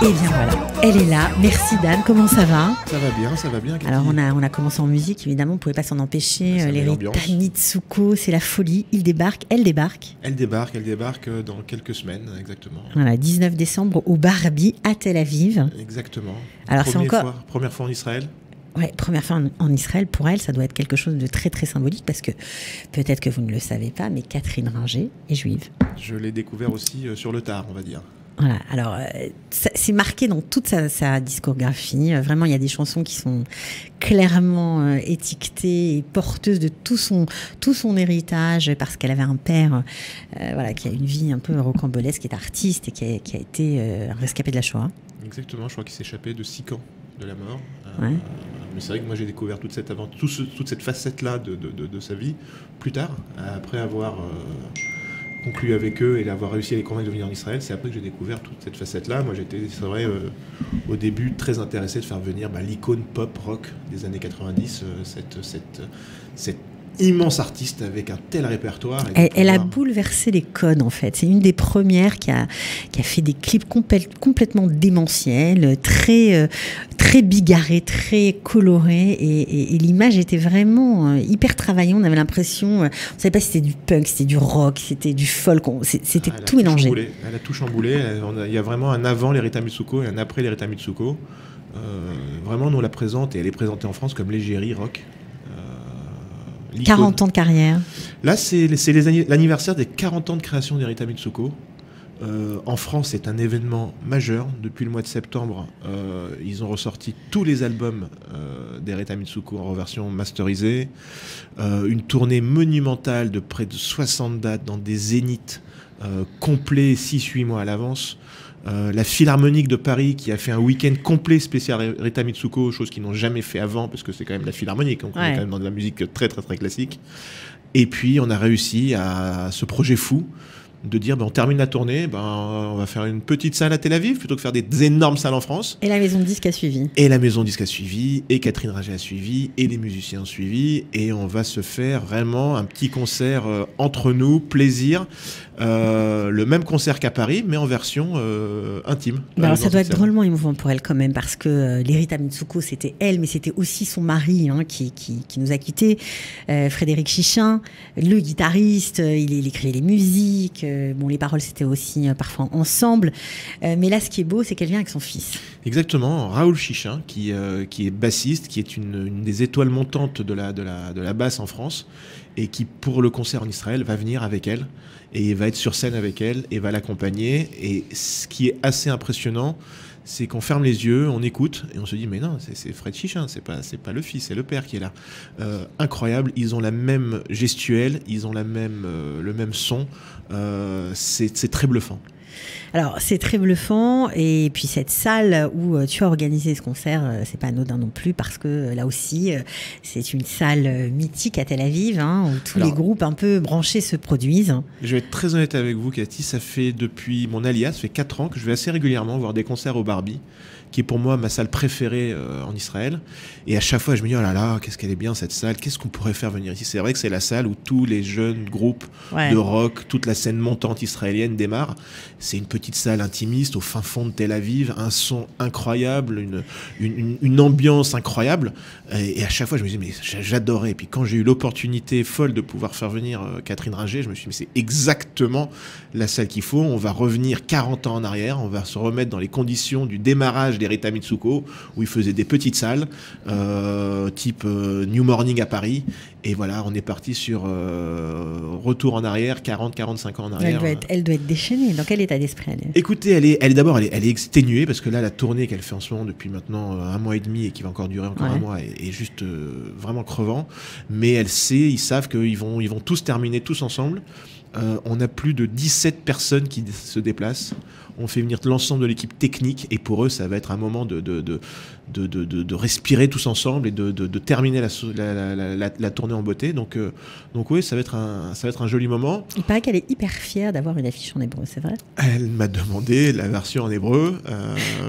Et bien voilà, elle est là. Merci Dan, comment ça va? Ça va bien. Cathy. Alors on a commencé en musique, évidemment, on ne pouvait pas s'en empêcher. Les Rita Mitsuko, c'est la folie. Il débarque, elle débarque. Elle débarque dans quelques semaines, exactement. Voilà, 19 décembre au Barbie à Tel Aviv. Exactement. Alors Première fois en Israël. Ouais, première fois en Israël, pour elle, ça doit être quelque chose de très très symbolique parce que peut-être que vous ne le savez pas, mais Catherine Ringer est juive. Je l'ai découvert aussi sur le tard, on va dire. Voilà, alors c'est marqué dans toute sa discographie. Vraiment, il y a des chansons qui sont clairement étiquetées et porteuses de tout son héritage parce qu'elle avait un père voilà, qui a une vie un peu rocambolesque, qui est artiste et qui a été un rescapé de la Shoah. Exactement, je crois qu'il s'est échappé de 6 camps de la mort. Ouais. Mais c'est vrai que moi j'ai découvert toute cette facette-là de sa vie plus tard, après avoir conclu avec eux et avoir réussi à les convaincre de venir en Israël. C'est après que j'ai découvert toute cette facette-là. Moi j'étais, c'est vrai, au début très intéressé de faire venir l'icône pop rock des années 90, cette immense artiste avec un tel répertoire. Elle a bouleversé les codes en fait. C'est une des premières qui a fait des clips complètement démentiels, très bigarrés, très colorés et l'image était vraiment hyper travaillée. On avait l'impression, on ne savait pas si c'était du punk, c'était du rock, c'était du folk, c'était tout mélangé. Elle a tout chamboulé. Il y a vraiment un avant les Rita Mitsuko et un après les Rita Mitsuko. Vraiment, nous on la présente et elle est présentée en France comme l'égérie rock. 40 ans de carrière. Là, c'est l'anniversaire des 40 ans de création des Rita Mitsuko. En France, c'est un événement majeur. Depuis le mois de septembre, ils ont ressorti tous les albums des Rita Mitsuko en version masterisée. Une tournée monumentale de près de 60 dates dans des zéniths complets 6-8 mois à l'avance. La Philharmonique de Paris qui a fait un week-end complet spécial Rita Mitsuko, chose qu'ils n'ont jamais fait avant parce que c'est quand même la Philharmonique, donc on est quand même dans de la musique très très très classique. Et puis on a réussi à ce projet fou de dire on termine la tournée, on va faire une petite salle à Tel Aviv plutôt que faire des énormes salles en France. Et la maison de disque a suivi. Et la maison de disque a suivi, et Catherine Ringer a suivi, et les musiciens ont suivi, et on va se faire vraiment un petit concert entre nous, plaisir. Le même concert qu'à Paris, mais en version intime. Alors ça doit être drôlement émouvant pour elle quand même, parce que les Rita Mitsuko, c'était elle, mais c'était aussi son mari qui nous a quittés, Frédéric Chichin, le guitariste, il écrivait les musiques, les paroles c'était aussi parfois ensemble, mais là ce qui est beau, c'est qu'elle vient avec son fils. Exactement, Raoul Chichin, qui est bassiste, qui est une des étoiles montantes de la basse en France, et qui, pour le concert en Israël, va venir avec elle, et va être sur scène avec elle, et va l'accompagner. Et ce qui est assez impressionnant, c'est qu'on ferme les yeux, on écoute, et on se dit, mais non, c'est Fred Chichin, c'est pas le fils, c'est le père qui est là. Incroyable, ils ont la même gestuelle, ils ont le même son, c'est très bluffant. Alors, c'est très bluffant, et puis cette salle où tu as organisé ce concert, c'est pas anodin non plus, parce que là aussi, c'est une salle mythique à Tel Aviv, où tous les groupes un peu branchés se produisent. Je vais être très honnête avec vous, Cathy, ça fait depuis mon alias, ça fait 4 ans que je vais assez régulièrement voir des concerts au Barbie, qui est pour moi ma salle préférée en Israël. Et à chaque fois, je me dis, oh là là, qu'est-ce qu'elle est bien cette salle, qu'est-ce qu'on pourrait faire venir ici. C'est vrai que c'est la salle où tous les jeunes groupes de rock, toute la scène montante israélienne démarre. C'est une petite salle intimiste au fin fond de Tel Aviv, un son incroyable, une ambiance incroyable. Et à chaque fois, je me dis, mais j'adorais. Et puis quand j'ai eu l'opportunité folle de pouvoir faire venir Catherine Ringer, je me suis dit, mais c'est exactement la salle qu'il faut. On va revenir 40 ans en arrière, on va se remettre dans les conditions du démarrage des Rita Mitsuko, où ils faisaient des petites salles, type New Morning à Paris. Et voilà, on est parti sur retour en arrière, 40-45 ans en arrière. Elle doit être déchaînée. Dans quel état d'esprit elle est? Écoutez, elle est exténuée, parce que là, la tournée qu'elle fait en ce moment depuis maintenant 1 mois et demi, et qui va encore durer encore 1 mois, est juste vraiment crevant. Mais ils savent qu'ils vont tous terminer, tous ensemble. On a plus de 17 personnes qui se déplacent. On fait venir l'ensemble de l'équipe technique, et pour eux, ça va être un moment de respirer tous ensemble et de terminer la tournée en beauté. Donc oui, ça va être un joli moment. Il paraît qu'elle est hyper fière d'avoir une affiche en hébreu, c'est vrai? Elle m'a demandé la version en hébreu.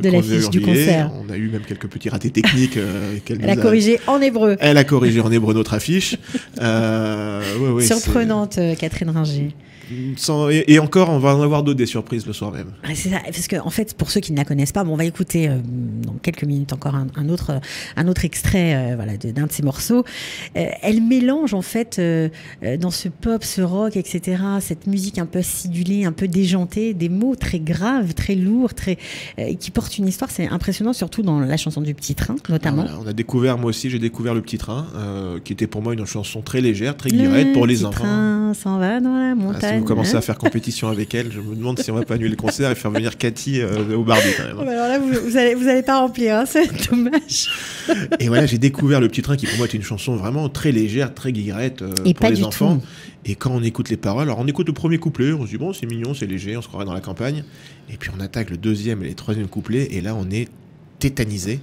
De l'affiche du concert. On a eu même quelques petits ratés techniques. Elle a corrigé en hébreu. Elle a corrigé en hébreu notre affiche. Surprenante, Catherine Ringer. Et encore, on va en avoir d'autres des surprises le soir même. C'est ça, parce que en fait, pour ceux qui ne la connaissent pas, on va écouter dans quelques minutes encore un autre extrait d'un de ses morceaux. Elle mélange en fait dans ce pop, ce rock, etc., cette musique un peu acidulée, un peu déjantée, des mots très graves, très lourds, qui portent une histoire. C'est impressionnant, surtout dans la chanson du Petit Train, notamment. Voilà, moi aussi, j'ai découvert Le Petit Train, qui était pour moi une chanson très légère, très guillerette pour les enfants. Le Petit Train s'en va dans la montagne. Si vous commencez à faire compétition avec elle, je me demande si on va pas annuler le concert et faire venir Cathy au Barbie quand même. Alors là, vous allez pas remplir, hein, c'est dommage. Et voilà, j'ai découvert Le Petit Train qui pour moi est une chanson vraiment très légère, très guillerette pour les enfants. Tout. Et quand on écoute les paroles, alors on écoute le premier couplet, on se dit bon c'est mignon, c'est léger, on se croirait dans la campagne. Et puis on attaque le deuxième et les troisième couplets et là on est tétanisé.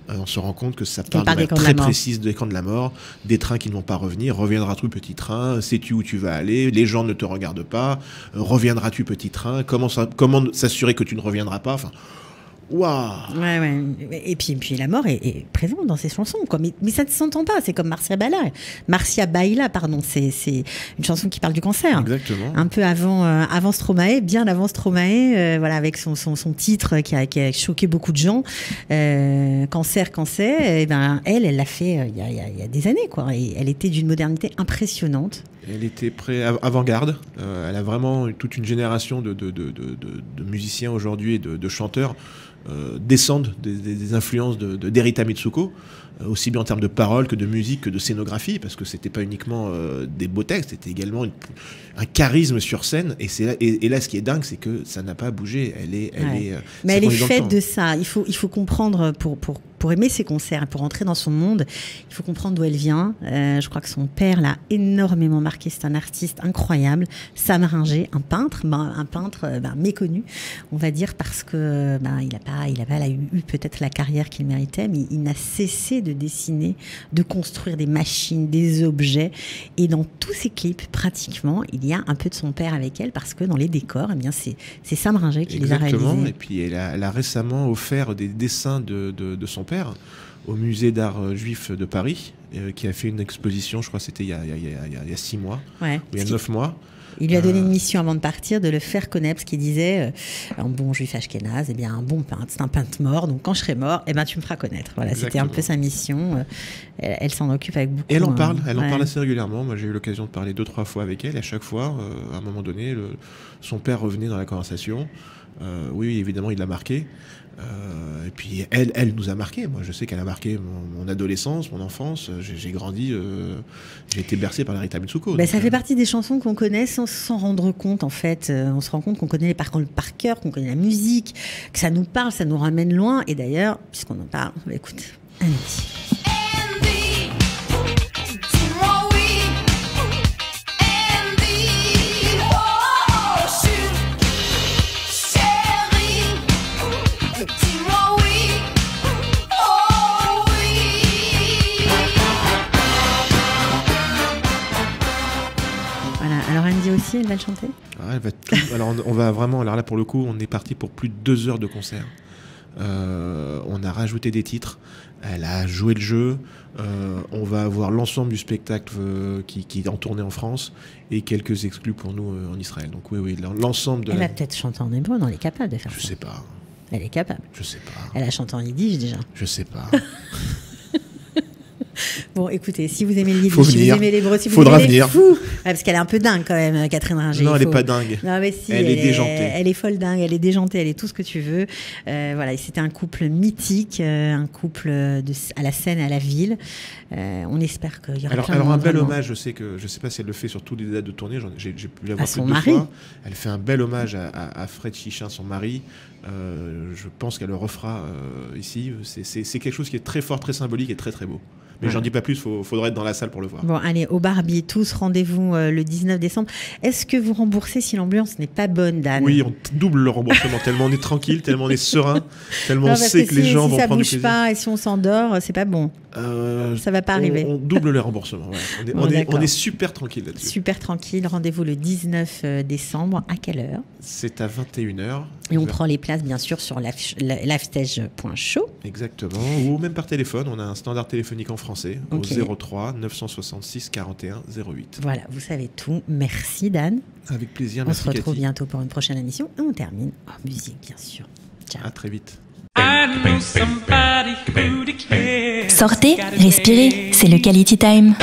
On se rend compte que ça parle de manière très précise de l'écran de la mort, des trains qui ne vont pas revenir, reviendras-tu petit train, sais-tu où tu vas aller, les gens ne te regardent pas, reviendras-tu petit train, comment s'assurer que tu ne reviendras pas, enfin... Waouh. Ouais. Et puis la mort est présente dans ces chansons, quoi. Mais ça ne s'entend pas. C'est comme Marcia Baila, pardon. C'est une chanson qui parle du cancer. Exactement. Un peu avant Stromae, bien avant Stromae, avec son titre qui a choqué beaucoup de gens. Cancer. Et ben elle l'a fait il y a des années, quoi. Et elle était d'une modernité impressionnante. Elle était avant-garde. Elle a vraiment toute une génération de musiciens aujourd'hui et de chanteurs descendent des influences d'Erita Mitsuko, aussi bien en termes de paroles que de musique que de scénographie, parce que c'était pas uniquement des beaux textes, c'était également un charisme sur scène. Et là, ce qui est dingue, c'est que ça n'a pas bougé. Mais elle est faite de ça. Il faut comprendre pour aimer ses concerts, pour entrer dans son monde, il faut comprendre d'où elle vient. Je crois que son père l'a énormément marqué. C'est un artiste incroyable, Sam Ringer, un peintre méconnu, on va dire, parce que il a eu peut-être la carrière qu'il méritait, mais il n'a cessé de dessiner, de construire des machines, des objets. Et dans tous ses clips, pratiquement, il y a un peu de son père avec elle, parce que dans les décors, eh bien, c'est Sam Ringer qui les a réalisés. Exactement. Et puis elle a récemment offert des dessins de son père au musée d'art juif de Paris, qui a fait une exposition, je crois que c'était il y a 6 mois, ou il y a 9 mois. Il lui a donné une mission avant de partir, de le faire connaître, parce qu'il disait un bon juif ashkénaze, un bon peintre, c'est un peintre mort, donc quand je serai mort, tu me feras connaître. Voilà, c'était un peu sa mission. Elle s'en occupe avec beaucoup. Et elle en parle assez régulièrement. Moi, j'ai eu l'occasion de parler 2-3 fois avec elle, et à chaque fois, à un moment donné, son père revenait dans la conversation. Oui, évidemment, il l'a marqué. Et puis elle nous a marqué. Moi, je sais qu'elle a marqué mon adolescence, mon enfance. J'ai grandi, j'ai été bercé par Erita Mitsuko. Ça fait partie des chansons qu'on connaît sans s'en rendre compte, en fait. On se rend compte qu'on connaît les paroles par cœur, qu'on connaît la musique, que ça nous parle, ça nous ramène loin. Et d'ailleurs, puisqu'on en parle, écoute, Andy. Aussi, elle va le chanter. Elle va tout... Alors on va vraiment, alors là pour le coup, on est parti pour plus de 2 heures de concert. On a rajouté des titres. Elle a joué le jeu. On va avoir l'ensemble du spectacle qui est en tournée en France et quelques exclus pour nous en Israël. Donc oui, l'ensemble de. Elle va peut-être chanter en hébreu. Non, elle est capable de faire ça. Je sais pas. Elle est capable. Je sais pas. Elle a chanté en yiddish déjà. Je sais pas. Bon, écoutez, si vous aimez le yiddish, si vous aimez l'hébreu, si vous aimez les fous, parce qu'elle est un peu dingue quand même, Catherine Ringer. Non, elle n'est pas dingue. Non, mais si, elle est déjantée. Elle est folle dingue, elle est déjantée, elle est tout ce que tu veux. Voilà, c'était un couple mythique, un couple à la scène, à la ville. On espère qu'il y aura plein de alors un bel vraiment. hommage, je sais pas si elle le fait sur toutes les dates de tournée, j'ai pu la voir son plus de 2 mari. fois. Elle fait un bel hommage à Fred Chichin, son mari. Je pense qu'elle le refera ici. C'est quelque chose qui est très fort, très symbolique et très très beau. Mais j'en dis pas plus, faudrait être dans la salle pour le voir. Bon, allez, au Barbie, tous, rendez-vous le 19 décembre. Est-ce que vous remboursez si l'ambiance n'est pas bonne, Dan ? Oui, on double le remboursement, tellement on est tranquille, tellement on est serein, tellement on sait que les gens vont prendre du plaisir. Si ça bouge pas et si on s'endort, c'est pas bon. Ça va pas arriver. On double les remboursements. Ouais. On est super tranquille là-dessus. Super tranquille. Rendez-vous le 19 décembre. À quelle heure? C'est à 21h. Et on prend les places, bien sûr, sur livestage.show. Exactement. Ou même par téléphone. On a un standard téléphonique en français au 03 966 41 08. Voilà, vous savez tout. Merci, Dan. Avec plaisir. On se retrouve bientôt pour une prochaine émission. Et on termine en musique, bien sûr. Ciao. À très vite. Sortez, respirez, c'est le Quality Time.